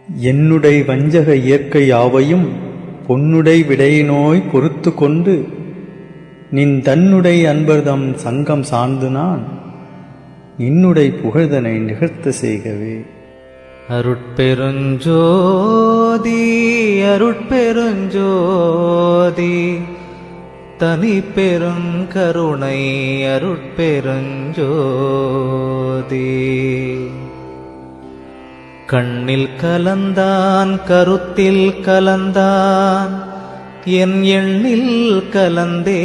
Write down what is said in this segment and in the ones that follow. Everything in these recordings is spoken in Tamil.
என்னுடை வஞ்சக இயற்கை யாவையும் பொன்னுடை விடையினோய் பொறுத்து கொண்டு நின் தன்னுடை அன்பர்தம் சங்கம் சார்ந்து நான் இன்னுடை புகழ்தனை நிகழ்த்த செய்கவே. அருட்பெருஞ்சோதி அருட்பெருஞ்சோதி தனி பெருங்கருணை அருட்பெருஞ்சோதி. கண்ணில் கலந்தான் கருத்தில் கலந்தான் என் எண்ணில் கலந்தே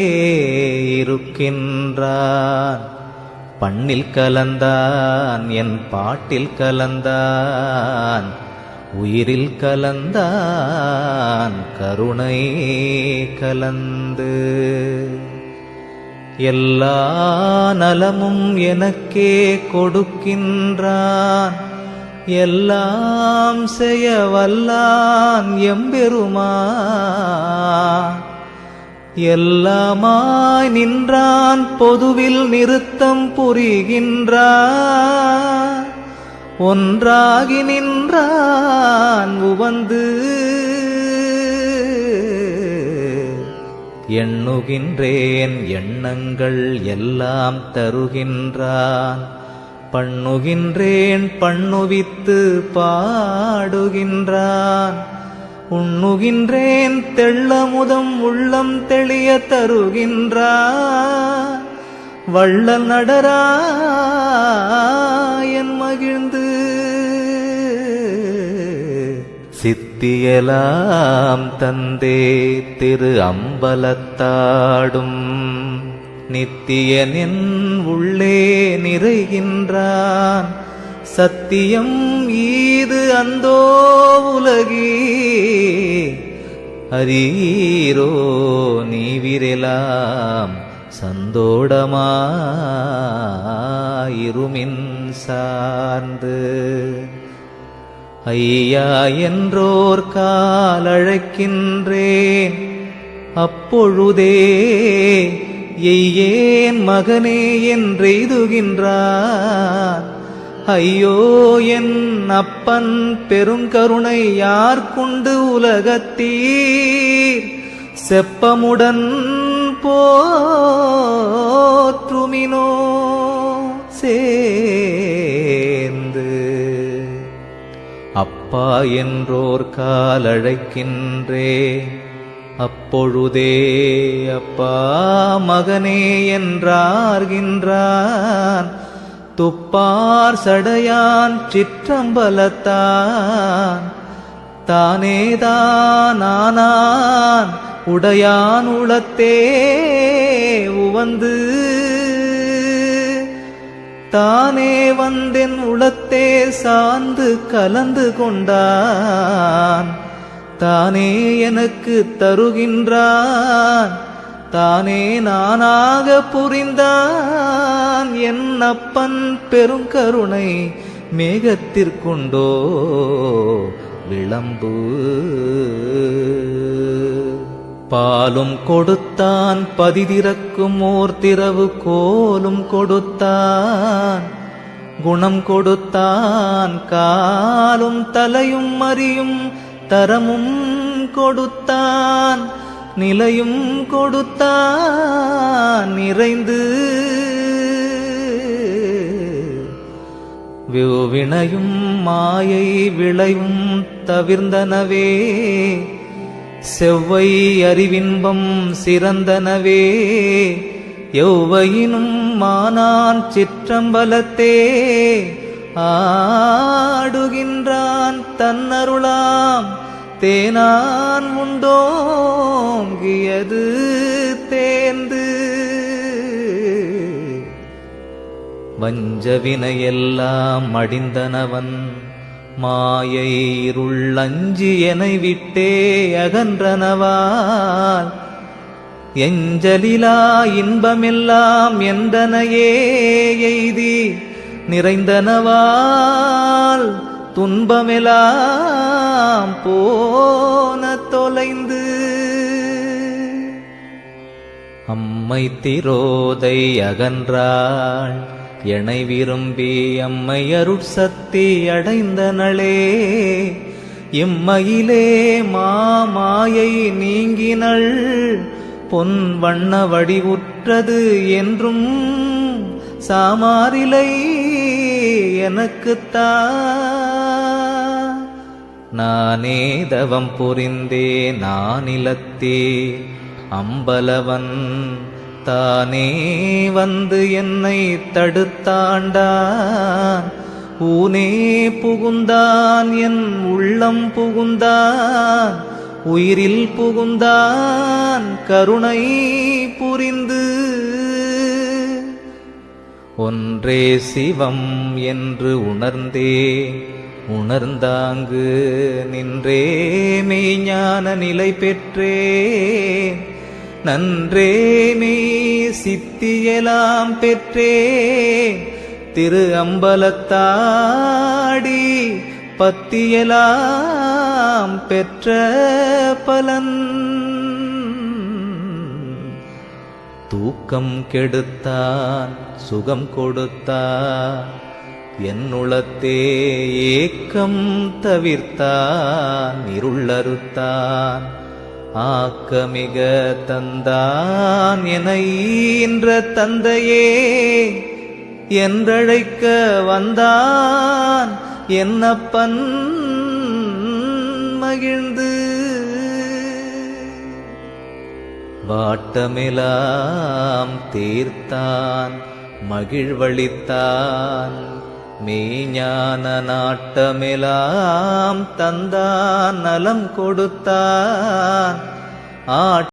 இருக்கின்றான். பண்ணில் கலந்தான் என் பாட்டில் கலந்தான் உயிரில் கலந்தான் கருணை கலந்து. எல்லா நலமும் எனக்கே கொடுக்கின்றான் எல்லாம் செய்ய வல்லான் எம்பெருமான். எல்லாமாய் நின்றான் பொதுவில் நிறுத்தம் புரிகின்றான் ஒன்றாகி நின்றான் உவந்து. எண்ணுகின்றேன் எண்ணங்கள் எல்லாம் தருகின்றான் பண்ணுகின்றேன் பண்ணுவித்து பாடுகின்றான். உண்ணுகின்றேன் தெள்ளமுதம் உள்ளம் தெளிய தருகின்றான். வள்ளல் நடராயன் மகிழ்ந்து சித்தியலாம் தந்தே திரு அம்பலத்தாடும் நித்தியனின் உள்ளே நிறைகின்றான். சத்தியம் ஈது அந்தோ உலகி அரீரோ நீவிரெலாம் சந்தோடமாயிருமின் சார்ந்து. ஐயா என்றோர் காலழைக்கின்றேன் அப்பொழுதே எய்யேன் மகனே என்றெய்துகின்றான். ஐயோ என் அப்பன் பெருங்கருணை யார்கொண்டு உலகத்தீர் செப்பமுடன் போற்றுமினோ சேர்ந்து. அப்பா என்றோர் காலழைக்கின்றேன் அப்பொழுதே அப்பா மகனே என்றார்கின்றான். துப்பார் சடையான் சிற்றம்பலத்தான் தானேதான் ஆனான் உடையான் உளத்தே உவந்து. தானே வந்தென் உளத்தே சார்ந்து கலந்து கொண்டான். தானே எனக்கு தருகின்றான் தானே நானாக புரிந்தான். என் அப்பன் பெருங்கருணை மேகத்திற்குண்டோ விளம்பு. பாலும் கொடுத்தான் பதிதிறக்கும் ஓர் திரவு கோலும் கொடுத்தான். குணம் கொடுத்தான் காலும் தலையும் அறியும் தரமும் கொடுத்தான். நிலையும் கொடுத்தான் நிறைந்து. வினையும் மாயை விளைவும் தவிர்ந்தனவே செவ்வை அறிவின்பம் சிறந்தனவே. எவ்வையினும் மானான் சிற்றம்பலத்தே ஆடுகின்றான் தன்னருளாம் தேனான் உண்டோங்கியது தேர்ந்து. வஞ்சவினையெல்லாம் அடிந்தனவன் மாயை இருளஞ்சி என விட்டே அகன்றனவால். எஞ்சலிலா இன்பமெல்லாம் என்றனையே எய்தி நிறைந்தனவால் துன்பமெல்லாம் போன தொலைந்து. அம்மை திரோதை அகன்றாள் எனை விரும்பி அம்மை அருட்சக்தி அடைந்தனளே. எம்மையிலே மாமாயை நீங்கினள் பொன் வண்ண வடிவுற்றது என்றும் சாமாரிலை எனக்குத்தா. நானே தவம் புரிந்தே நானிலத்தே அம்பலவன் தானே வந்து என்னை தடுத்தாண்டான். ஊனே புகுந்தான் என் உள்ளம் புகுந்தான் உயிரில் புகுந்தான் கருணை புரிந்து. ஒன்றே சிவம் என்று உணர்ந்தே உணர்ந்தாங்கு நின்றே மெய்ஞான நிலை பெற்றே. நன்றே மெய் சித்தியெல்லாம் பெற்றே திரு அம்பலத்தாடி பத்தியெல்லாம் பெற்ற பலன். தூக்கம் கெடுத்தான் சுகம் கொடுத்தான் என்னுளத்தே ஏக்கம் தவிர்த்தான் இருளறுத்தான். ஆக்கமிக தந்தான் என ஈன்ற தந்தையே என்றழைக்க வந்தான் என்னப்பன் மகிழ்ந்து. வாட்டமெலாம் தீர்த்தான் மகிழ்வளித்தான் மெய்ஞான நாட்டமெலாம் தந்தான் நலம் கொடுத்தான்.